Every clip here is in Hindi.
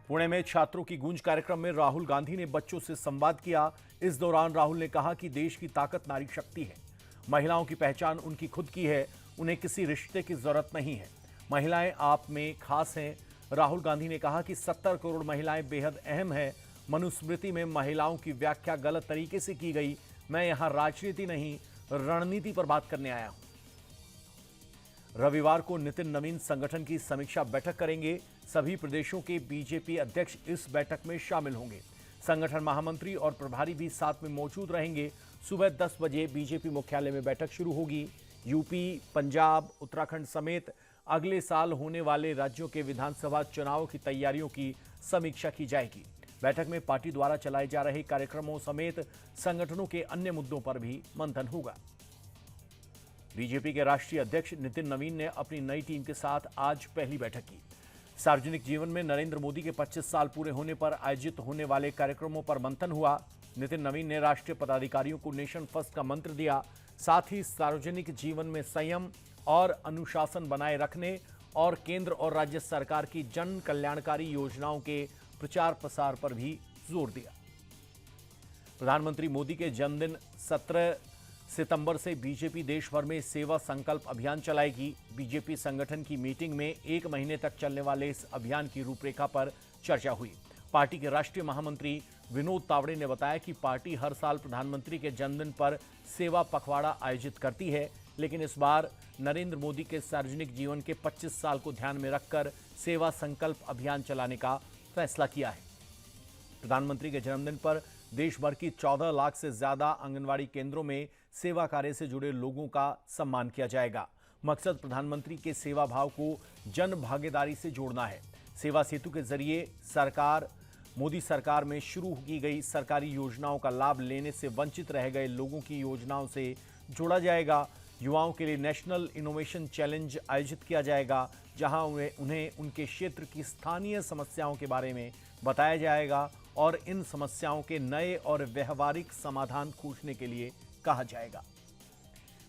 पुणे में छात्रों की गूंज कार्यक्रम में राहुल गांधी ने बच्चों से संवाद किया। इस दौरान राहुल ने कहा कि देश की ताकत नारी शक्ति है। महिलाओं की पहचान उनकी खुद की है, उन्हें किसी रिश्ते की जरूरत नहीं है। महिलाएं आप में खास हैं। राहुल गांधी ने कहा कि 70 करोड़ महिलाएं बेहद अहम है। मनुस्मृति में महिलाओं की व्याख्या गलत तरीके से की गई। मैं यहां राजनीति नहीं, रणनीति पर बात करने आया हूं। रविवार को नितिन नवीन संगठन की समीक्षा बैठक करेंगे। सभी प्रदेशों के बीजेपी अध्यक्ष इस बैठक में शामिल होंगे। संगठन महामंत्री और प्रभारी भी साथ में मौजूद रहेंगे। सुबह 10 बजे बीजेपी मुख्यालय में बैठक शुरू होगी। यूपी, पंजाब, उत्तराखंड समेत अगले साल होने वाले राज्यों के विधानसभा चुनाव की तैयारियों की समीक्षा की जाएगी। बैठक में पार्टी द्वारा चलाए जा रहे कार्यक्रमों समेत संगठनों के अन्य मुद्दों पर भी मंथन होगा। बीजेपी के राष्ट्रीय अध्यक्ष नितिन नवीन ने अपनी नई टीम के साथ आज पहली बैठक की। सार्वजनिक जीवन में नरेंद्र मोदी के 25 साल पूरे होने पर आयोजित होने वाले कार्यक्रमों पर मंथन हुआ। नितिन नवीन ने राष्ट्रीय पदाधिकारियों को नेशन फर्स्ट का मंत्र दिया। साथ ही सार्वजनिक जीवन में संयम और अनुशासन बनाए रखने और केंद्र और राज्य सरकार की जन कल्याणकारी योजनाओं के प्रचार प्रसार पर भी जोर दिया। प्रधानमंत्री मोदी के जन्मदिन 17 सितंबर से बीजेपी देश भर में सेवा संकल्प अभियान चलाएगी। बीजेपी संगठन की मीटिंग में 1 महीने तक चलने वाले इस अभियान की रूपरेखा पर चर्चा हुई। पार्टी के राष्ट्रीय महामंत्री विनोद तावड़े ने बताया कि पार्टी हर साल प्रधानमंत्री के जन्मदिन पर सेवा पखवाड़ा आयोजित करती है, लेकिन इस बार नरेंद्र मोदी के सार्वजनिक जीवन के 25 साल को ध्यान में रखकर सेवा संकल्प अभियान चलाने का फैसला किया है। प्रधानमंत्री के जन्मदिन पर देश भर की 14 लाख से ज्यादा आंगनवाड़ी केंद्रों में सेवा कार्य से जुड़े लोगों का सम्मान किया जाएगा। मकसद प्रधानमंत्री के सेवा भाव को जन भागीदारी से जोड़ना है। सेवा सेतु के जरिए मोदी सरकार में शुरू की गई सरकारी योजनाओं का लाभ लेने से वंचित रह गए लोगों की योजनाओं से जोड़ा जाएगा। युवाओं के लिए नेशनल इनोवेशन चैलेंज आयोजित किया जाएगा, जहां उन्हें उनके क्षेत्र की स्थानीय समस्याओं के बारे में बताया जाएगा और इन समस्याओं के नए और व्यवहारिक समाधान खोजने के लिए कहा जाएगा।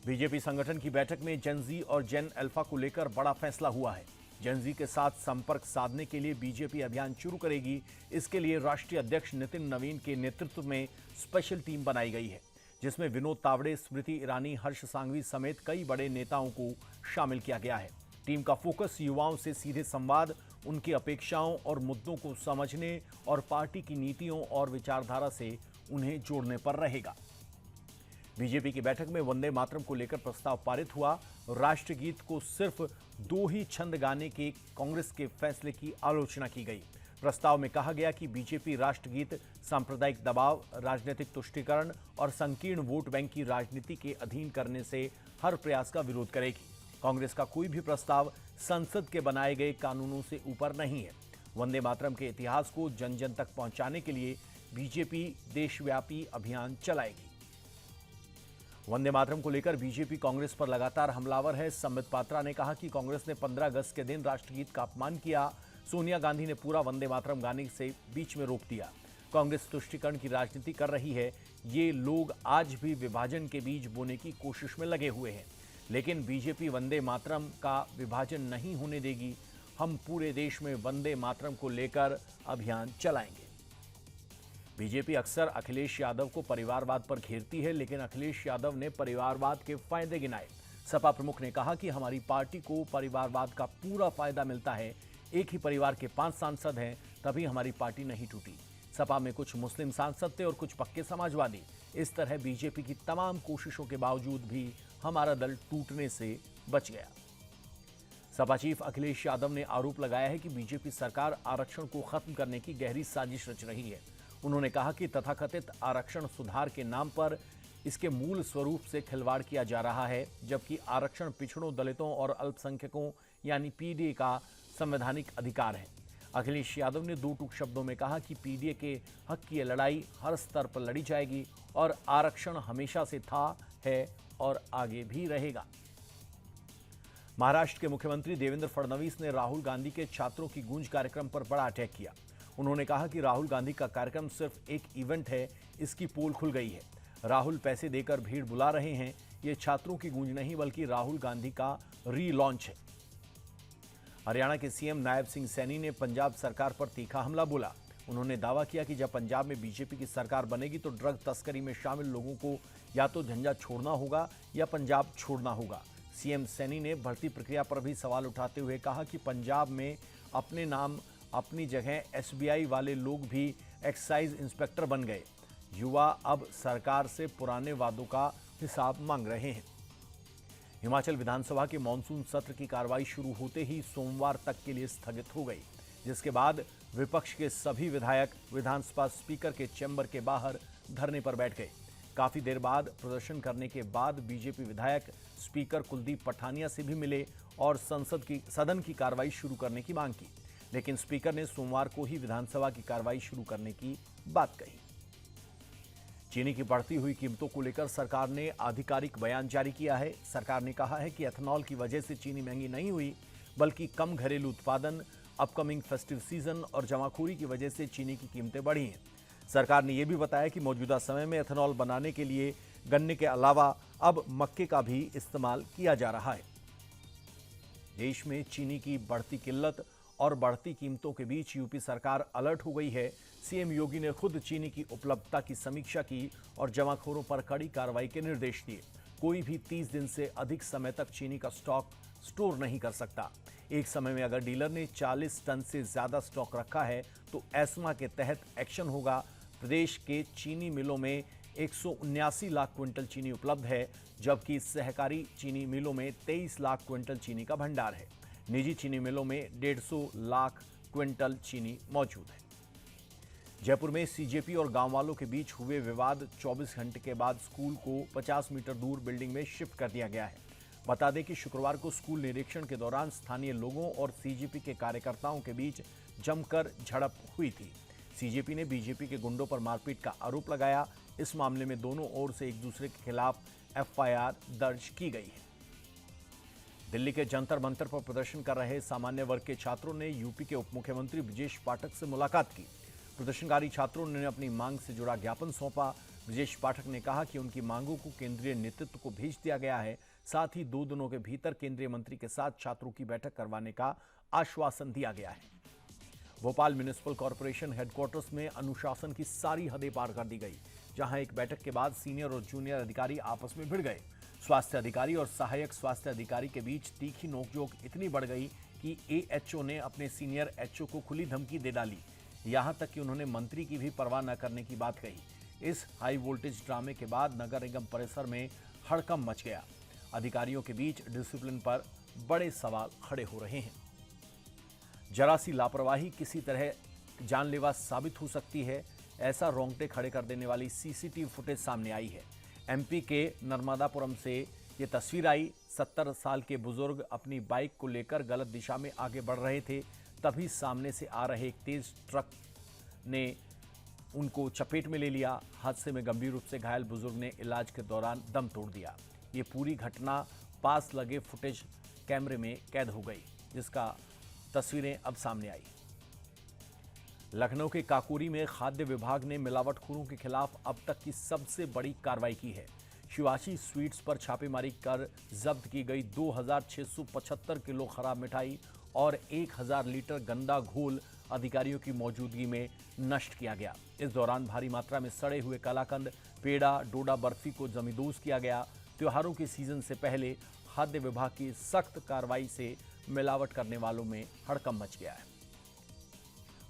बीजेपी संगठन की बैठक में जेन जी और जेन अल्फा को लेकर बड़ा फैसला हुआ है। जेन जी के साथ संपर्क साधने के लिए बीजेपी अभियान शुरू करेगी। इसके लिए राष्ट्रीय अध्यक्ष नितिन नवीन के नेतृत्व में स्पेशल टीम बनाई गई है, जिसमें विनोद तावड़े, स्मृति ईरानी, हर्ष सांघवी समेत कई बड़े नेताओं को शामिल किया गया है। टीम का फोकस युवाओं से सीधे संवाद, उनकी अपेक्षाओं और मुद्दों को समझने और पार्टी की नीतियों और विचारधारा से उन्हें जोड़ने पर रहेगा। बीजेपी की बैठक में वंदे मातरम को लेकर प्रस्ताव पारित हुआ। राष्ट्रगीत को सिर्फ 2 ही छंद गाने के कांग्रेस के फैसले की आलोचना की गई। प्रस्ताव में कहा गया कि बीजेपी राष्ट्रगीत सांप्रदायिक दबाव, राजनीतिक तुष्टीकरण और संकीर्ण वोट बैंक की राजनीति के अधीन करने से हर प्रयास का विरोध करेगी। कांग्रेस का कोई भी प्रस्ताव संसद के बनाए गए कानूनों से ऊपर नहीं है। वंदे मातरम के इतिहास को जन जन तक पहुंचाने के लिए बीजेपी देशव्यापी अभियान चलाएगी। वंदे मातरम को लेकर बीजेपी कांग्रेस पर लगातार हमलावर है। संबित पात्रा ने कहा कि कांग्रेस ने 15 अगस्त के दिन राष्ट्रगीत का अपमान किया। सोनिया गांधी ने पूरा वंदे मातरम गाने से बीच में रोक दिया। कांग्रेस तुष्टीकरण की राजनीति कर रही है। ये लोग आज भी विभाजन के बीज बोने की कोशिश में लगे हुए हैं, लेकिन बीजेपी वंदे मातरम का विभाजन नहीं होने देगी। हम पूरे देश में वंदे मातरम को लेकर अभियान चलाएंगे। बीजेपी अक्सर अखिलेश यादव को परिवारवाद पर घेरती है, लेकिन अखिलेश यादव ने परिवारवाद के फायदे गिनाए। सपा प्रमुख ने कहा कि हमारी पार्टी को परिवारवाद का पूरा फायदा मिलता है। एक ही परिवार के 5 सांसद हैं, तभी हमारी पार्टी नहीं टूटी। सपा में कुछ मुस्लिम सांसद थे और कुछ पक्के समाजवादी। इस तरह बीजेपी की तमाम कोशिशों के बावजूद भी हमारा दल टूटने से बच गया। सपा चीफ अखिलेश यादव ने आरोप लगाया है कि बीजेपी सरकार आरक्षण को खत्म करने की गहरी साजिश रच रही है। उन्होंने कहा कि तथाकथित आरक्षण सुधार के नाम पर इसके मूल स्वरूप से खिलवाड़ किया जा रहा है, जबकि आरक्षण पिछड़ों, दलितों और अल्पसंख्यकों यानी पीडीए का संवैधानिक अधिकार है। अखिलेश यादव ने 2 टूक शब्दों में कहा कि पीडीए के हक की लड़ाई हर स्तर पर लड़ी जाएगी और आरक्षण हमेशा से था, है और आगे भी रहेगा। महाराष्ट्र के मुख्यमंत्री देवेंद्र फडणवीस ने राहुल गांधी के छात्रों की गूंज कार्यक्रम पर बड़ा अटैक किया। उन्होंने कहा कि राहुल गांधी का कार्यक्रम सिर्फ एक इवेंट है, इसकी पोल खुल गई है। राहुल पैसे देकर भीड़ बुला रहे हैं। ये छात्रों की गूंज नहीं बल्कि राहुल गांधी का रीलॉन्च है। हरियाणा के सीएम नायब सिंह सैनी ने पंजाब सरकार पर तीखा हमला बोला। उन्होंने दावा किया कि जब पंजाब में बीजेपी की सरकार बनेगी तो ड्रग तस्करी में शामिल लोगों को या तो झंझा छोड़ना होगा या पंजाब छोड़ना होगा। सीएम सैनी ने भर्ती प्रक्रिया पर भी सवाल उठाते हुए कहा कि पंजाब में अपने नाम अपनी जगह एसबीआई वाले लोग भी एक्साइज इंस्पेक्टर बन गए। युवा अब सरकार से पुराने वादों का हिसाब मांग रहे हैं। हिमाचल विधानसभा के मानसून सत्र की कार्रवाई शुरू होते ही सोमवार तक के लिए स्थगित हो गई, जिसके बाद विपक्ष के सभी विधायक विधानसभा स्पीकर के चैम्बर के बाहर धरने पर बैठ गए। काफी देर बाद प्रदर्शन करने के बाद बीजेपी विधायक स्पीकर कुलदीप पठानिया से भी मिले और सदन की कार्रवाई शुरू करने की मांग की, लेकिन स्पीकर ने सोमवार को ही विधानसभा की कार्रवाई शुरू करने की बात कही। चीनी की बढ़ती हुई कीमतों को लेकर सरकार ने आधिकारिक बयान जारी किया है। सरकार ने कहा है कि एथेनॉल की वजह से चीनी महंगी नहीं हुई, बल्कि कम घरेलू उत्पादन, अपकमिंग फेस्टिव सीजन और जमाखोरी की वजह से चीनी की कीमतें बढ़ी हैं। सरकार ने यह भी बताया कि मौजूदा समय में एथेनॉल बनाने के लिए गन्ने के अलावा अब मक्के का भी इस्तेमाल किया जा रहा है। देश में चीनी की बढ़ती किल्लत और बढ़ती कीमतों के बीच यूपी सरकार अलर्ट हो गई है। सीएम योगी ने खुद चीनी की उपलब्धता की समीक्षा की और जमाखोरों पर कड़ी कार्रवाई के निर्देश दिए। कोई भी 30 दिन से अधिक समय तक चीनी का स्टॉक स्टोर नहीं कर सकता। एक समय में अगर डीलर ने 40 टन से ज्यादा स्टॉक रखा है तो एस्मा के तहत एक्शन होगा। प्रदेश के चीनी मिलों में 179 लाख क्विंटल चीनी उपलब्ध है, जबकि सहकारी चीनी मिलों में 23 लाख क्विंटल चीनी का भंडार है। निजी चीनी मिलों में 150 लाख क्विंटल चीनी मौजूद है। जयपुर में सीजेपी और गांव वालों के बीच हुए विवाद 24 घंटे के बाद स्कूल को 50 मीटर दूर बिल्डिंग में शिफ्ट कर दिया गया है। बता दें कि शुक्रवार को स्कूल निरीक्षण के दौरान स्थानीय लोगों और सीजेपी के कार्यकर्ताओं के बीच जमकर झड़प हुई थी। सीजेपी ने बीजेपी के गुंडों पर मारपीट का आरोप लगाया। इस मामले में दोनों ओर से एक दूसरे के खिलाफ एफआईआर दर्ज की गई है। दिल्ली के जंतर मंतर पर प्रदर्शन कर रहे सामान्य वर्ग के छात्रों ने यूपी के उप मुख्यमंत्री ब्रजेश पाठक से मुलाकात की। प्रदर्शनकारी छात्रों ने अपनी मांग से जुड़ा ज्ञापन सौंपा। ब्रजेश पाठक ने कहा कि उनकी मांगों को केंद्रीय नेतृत्व को भेज दिया गया है। साथ ही 2 दिनों के भीतर केंद्रीय मंत्री के साथ छात्रों की बैठक करवाने का आश्वासन दिया गया है। भोपाल म्युनिसिपल कॉर्पोरेशन हेडक्वार्टर्स में अनुशासन की सारी हदें पार कर दी गई, जहां एक बैठक के बाद सीनियर और जूनियर अधिकारी आपस में भिड़ गए। स्वास्थ्य अधिकारी और सहायक स्वास्थ्य अधिकारी के बीच तीखी नोकझोंक इतनी बढ़ गई कि एएचओ ने अपने सीनियर एचओ को खुली धमकी दे डाली। यहां तक कि उन्होंने मंत्री की भी परवाह न करने की बात कही। इस हाई वोल्टेज ड्रामे के बाद नगर निगम परिसर में हड़कंप मच गया। अधिकारियों के बीच डिसिप्लिन पर बड़े सवाल खड़े हो रहे हैं। जरा सी लापरवाही किसी तरह जानलेवा साबित हो सकती है, ऐसा रोंगटे खड़े कर देने वाली सीसीटीवी फुटेज सामने आई है। एमपी के नर्मदापुरम से ये तस्वीर आई। 70 साल के बुजुर्ग अपनी बाइक को लेकर गलत दिशा में आगे बढ़ रहे थे, तभी सामने से आ रहे एक तेज ट्रक ने उनको चपेट में ले लिया। हादसे में गंभीर रूप से घायल बुजुर्ग ने इलाज के दौरान दम तोड़ दिया। ये पूरी घटना पास लगे फुटेज कैमरे में कैद हो गई, जिसका तस्वीरें अब सामने आई। लखनऊ के काकोरी में खाद्य विभाग ने मिलावटखोरों के खिलाफ अब तक की सबसे बड़ी कार्रवाई की है। शिवाशी स्वीट्स पर छापेमारी कर जब्त की गई 2675 किलो खराब मिठाई और 1000 लीटर गंदा घोल अधिकारियों की मौजूदगी में नष्ट किया गया। इस दौरान भारी मात्रा में सड़े हुए कलाकंद, पेड़ा, डोडा बर्फी को जमींदोज किया गया। त्योहारों के सीजन से पहले खाद्य विभाग की सख्त कार्रवाई से मिलावट करने वालों में हड़कंप मच गया है।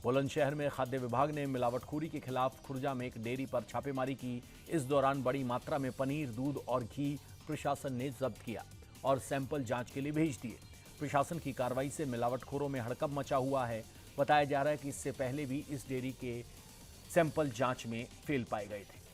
बुलंदशहर में खाद्य विभाग ने मिलावटखोरी के खिलाफ खुर्जा में एक डेयरी पर छापेमारी की। इस दौरान बड़ी मात्रा में पनीर, दूध और घी प्रशासन ने जब्त किया और सैंपल जांच के लिए भेज दिए। प्रशासन की कार्रवाई से मिलावटखोरों में हड़कंप मचा हुआ है। बताया जा रहा है कि इससे पहले भी इस डेयरी के सैंपल जांच में फेल पाए गए थे।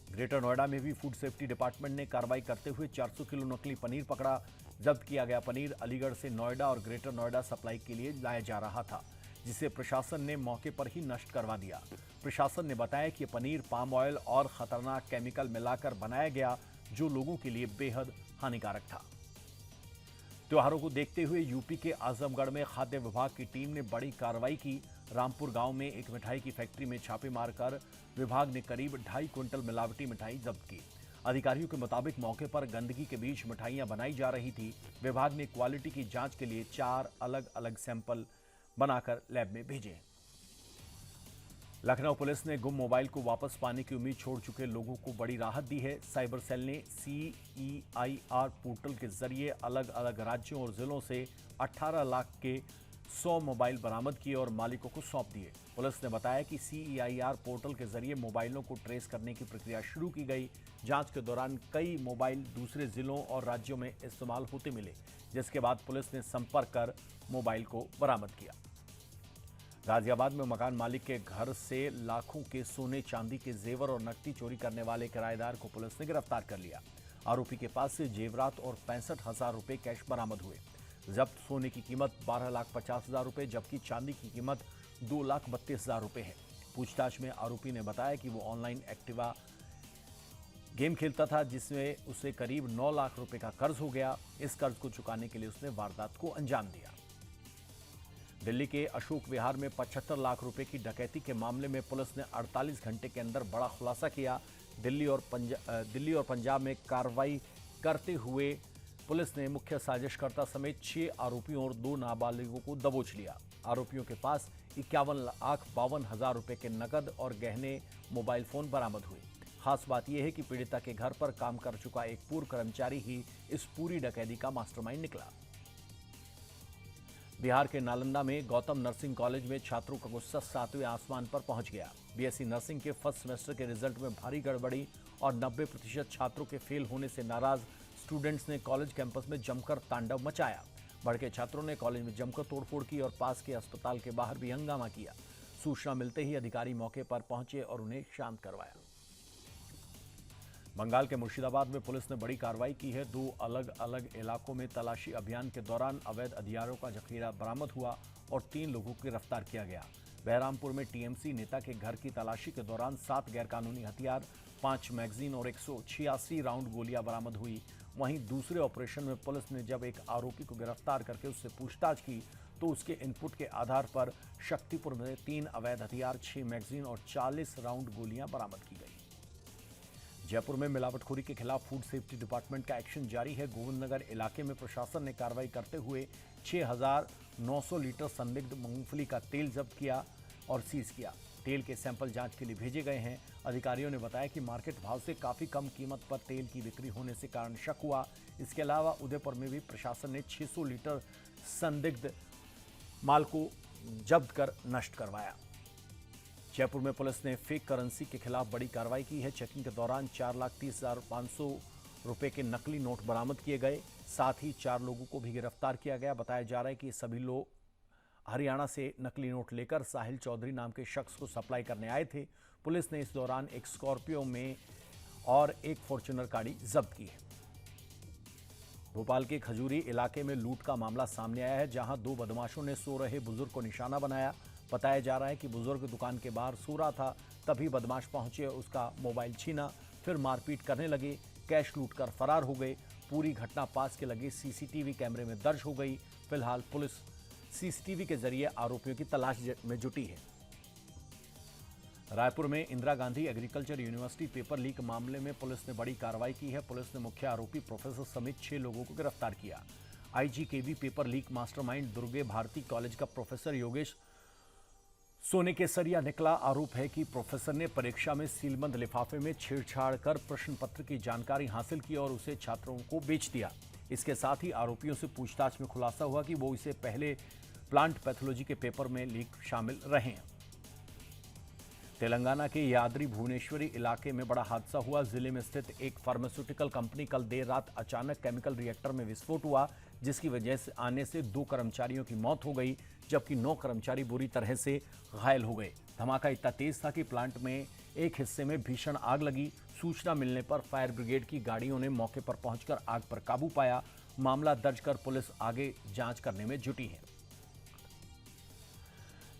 ग्रेटर नोएडा में भी फूड सेफ्टी डिपार्टमेंट ने कार्रवाई करते हुए 400 किलो नकली पनीर पकड़ा। जब्त किया गया पनीर अलीगढ़ से नोएडा और ग्रेटर नोएडा सप्लाई के लिए लाया जा रहा था, जिसे प्रशासन ने मौके पर ही नष्ट करवा दिया। प्रशासन ने बताया कि पनीर पाम ऑयल और खतरनाक केमिकल मिलाकर बनाया गया, जो लोगों के लिए बेहद हानिकारक था। त्योहारों को देखते हुए यूपी के आजमगढ़ में खाद्य विभाग की टीम ने बड़ी कार्रवाई की। रामपुर गांव में एक मिठाई की फैक्ट्री में छापे मारकर विभाग ने करीब 2.5 क्विंटल मिलावटी मिठाई जब्त की। अधिकारियों के मुताबिक मौके पर गंदगी के बीच मिठाइयां बनाई जा रही थी। विभाग ने क्वालिटी की जांच के लिए 4 अलग अलग सैंपल बनाकर लैब में भेजे। लखनऊ पुलिस ने गुम मोबाइल को वापस पाने की उम्मीद छोड़ चुके लोगों को बड़ी राहत दी है। साइबर सेल ने CEIR पोर्टल के जरिए अलग अलग राज्यों और जिलों से 18 लाख के 100 मोबाइल बरामद किए और मालिकों को सौंप दिए। पुलिस ने बताया कि CEIR पोर्टल के जरिए मोबाइलों को ट्रेस करने की प्रक्रिया शुरू की गई। जांच के दौरान कई मोबाइल दूसरे जिलों और राज्यों में इस्तेमाल होते मिले, जिसके बाद पुलिस ने संपर्क कर मोबाइल को बरामद किया। गाजियाबाद में मकान मालिक के घर से लाखों के सोने चांदी के जेवर और नकदी चोरी करने वाले किराएदार को पुलिस ने गिरफ्तार कर लिया। आरोपी के पास से जेवरात और 65,000 रुपए कैश बरामद हुए। जब्त सोने की कीमत 12,50,000 रुपए जबकि चांदी की कीमत 2,32,000 रुपए है। पूछताछ में आरोपी ने बताया कि वो ऑनलाइन एक्टिवा गेम खेलता था, जिसमें उसे करीब 9 लाख रुपए का कर्ज हो गया। इस कर्ज को चुकाने के लिए उसने वारदात को अंजाम दिया। दिल्ली के अशोक विहार में 75 लाख रुपए की डकैती के मामले में पुलिस ने 48 घंटे के अंदर बड़ा खुलासा किया। दिल्ली और पंजाब में कार्रवाई करते हुए पुलिस ने मुख्य साजिशकर्ता समेत 6 आरोपियों और 2 नाबालिगों को दबोच लिया। आरोपियों के पास 51,52,000 रुपए के नकद और गहने मोबाइल फोन बरामद हुए। खास बात यह है कि पीड़िता के घर पर काम कर चुका एक पूर्व कर्मचारी ही इस पूरी डकैती का मास्टरमाइंड निकला। बिहार के नालंदा में गौतम नर्सिंग कॉलेज में छात्रों का गुस्सा 7वें आसमान पर पहुंच गया। BSc नर्सिंग के फर्स्ट सेमेस्टर के रिजल्ट में भारी गड़बड़ी और 90% छात्रों के फेल होने से नाराज स्टूडेंट्स ने कॉलेज कैंपस में जमकर तांडव मचाया। भड़के छात्रों ने कॉलेज में जमकर तोड़फोड़ की और पास के अस्पताल के बाहर भी हंगामा किया। सूचना मिलते ही अधिकारी मौके पर पहुंचे और उन्हें शांत करवाया। बंगाल के मुर्शिदाबाद में पुलिस ने बड़ी कार्रवाई की है। 2 अलग अलग इलाकों में तलाशी अभियान के दौरान अवैध हथियारों का जखीरा बरामद हुआ और 3 लोगों को गिरफ्तार किया गया। बहरामपुर में TMC नेता के घर की तलाशी के दौरान 7 गैरकानूनी हथियार, 5 मैगजीन और 186 राउंड गोलियां बरामद हुई। वहीं दूसरे ऑपरेशन में पुलिस ने जब एक आरोपी को गिरफ्तार करके उससे पूछताछ की तो उसके इनपुट के आधार पर शक्तिपुर में 3 अवैध हथियार, 6 मैगजीन और 40 राउंड गोलियां बरामद की गई। जयपुर में मिलावटखोरी के खिलाफ फूड सेफ्टी डिपार्टमेंट का एक्शन जारी है। गोविंदनगर इलाके में प्रशासन ने कार्रवाई करते हुए 6,900 लीटर संदिग्ध मूंगफली का तेल जब्त किया और सीज किया। तेल के सैंपल जांच के लिए भेजे गए हैं। अधिकारियों ने बताया कि मार्केट भाव से काफी कम कीमत पर तेल की बिक्री होने से कारण शक हुआ। इसके अलावा उदयपुर में भी प्रशासन ने 600 लीटर संदिग्ध माल को जब्त कर नष्ट करवाया। जयपुर में पुलिस ने फेक करेंसी के खिलाफ बड़ी कार्रवाई की है। चेकिंग के दौरान 4,30,500 रुपए के नकली नोट बरामद किए गए। साथ ही 4 लोगों को भी गिरफ्तार किया गया। बताया जा रहा है कि सभी लोग हरियाणा से नकली नोट लेकर साहिल चौधरी नाम के शख्स को सप्लाई करने आए थे। पुलिस ने इस दौरान एक स्कॉर्पियो में और एक फॉर्च्यूनर गाड़ी जब्त की है। भोपाल के खजूरी इलाके में लूट का मामला सामने आया है, जहां 2 बदमाशों ने सो रहे बुजुर्ग को निशाना बनाया। बताया जा रहा है कि बुजुर्ग दुकान के बाहर सो रहा था, तभी बदमाश पहुंचे, उसका मोबाइल छीना, फिर मारपीट करने लगे, कैश लूटकर फरार हो गए। पूरी घटना पास के लगे CCTV कैमरे में दर्ज हो गई। फिलहाल पुलिस CCTV के जरिए आरोपियों की तलाश में जुटी है। रायपुर में Indira Gandhi agriculture university paper leak मामले में पुलिस ने बड़ी कार्रवाई की है। पुलिस ने मुख्य आरोपी प्रोफेसर समेत 6 लोगों को गिरफ्तार किया। IGKV पेपर लीक मास्टरमाइंड दुर्गे भारती कॉलेज का प्रोफेसर योगेश सोने केसरिया निकला। आरोप है कि प्रोफेसर ने परीक्षा में सीलबंद लिफाफे में छेड़छाड़ कर प्रश्न पत्र की जानकारी हासिल की और उसे छात्रों को बेच दिया। इसके साथ ही आरोपियों से पूछताछ में खुलासा हुआ कि वो इससे पहले प्लांट पैथोलॉजी के पेपर में लीक शामिल रहे हैं। तेलंगाना के यादरी भुवनेश्वरी इलाके में बड़ा हादसा हुआ। जिले में स्थित एक फार्मास्यूटिकल कंपनी कल देर रात अचानक केमिकल रिएक्टर में विस्फोट हुआ, जिसकी वजह से आने से 2 कर्मचारियों की मौत हो गई, जबकि 9 कर्मचारी बुरी तरह से घायल हो गए। धमाका इतना तेज था कि प्लांट में एक हिस्से में भीषण आग लगी। सूचना मिलने पर फायर ब्रिगेड की गाड़ियों ने मौके पर पहुंचकर आग पर काबू पाया। मामला दर्ज कर पुलिस आगे जांच करने में जुटी है।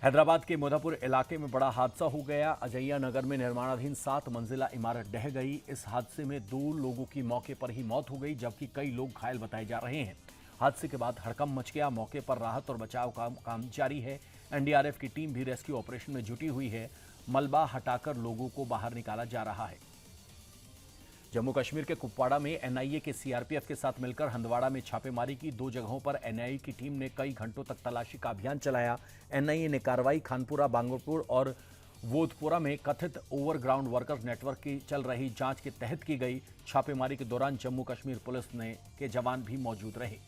हैदराबाद के मोदापुर इलाके में बड़ा हादसा हो गया। अजैया नगर में निर्माणाधीन 7 मंजिला इमारत ढह गई। इस हादसे में 2 लोगों की मौके पर ही मौत हो गई, जबकि कई लोग घायल बताए जा रहे हैं। हादसे के बाद हड़कंप मच गया। मौके पर राहत और बचाव का काम जारी है। NDRF की टीम भी रेस्क्यू ऑपरेशन में जुटी हुई है। मलबा हटाकर लोगों को बाहर निकाला जा रहा है। जम्मू कश्मीर के कुपवाड़ा में एनआईए के सीआरपीएफ के साथ मिलकर हंदवाड़ा में छापेमारी की। 2 जगहों पर एनआईए की टीम ने कई घंटों तक तलाशी का अभियान चलाया। एनआईए ने कार्रवाई खानपुरा, बांगरपुर और वोधपुरा में कथित ओवरग्राउंड वर्कर्स नेटवर्क की चल रही जांच के तहत की गई। छापेमारी के दौरान जम्मू कश्मीर पुलिस के जवान भी मौजूद रहे।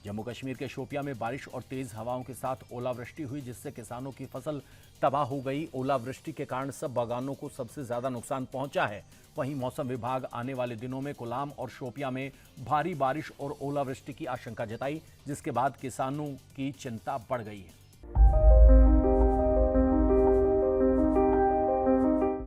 जम्मू कश्मीर के शोपियां में बारिश और तेज हवाओं के साथ ओलावृष्टि हुई, जिससे किसानों की फसल तबाह हो गई। ओलावृष्टि के कारण सब बागानों को सबसे ज्यादा नुकसान पहुंचा है। वहीं मौसम विभाग आने वाले दिनों में कोलाम और शोपियां में भारी बारिश और ओलावृष्टि की आशंका जताई, जिसके बाद किसानों की चिंता बढ़ गई है।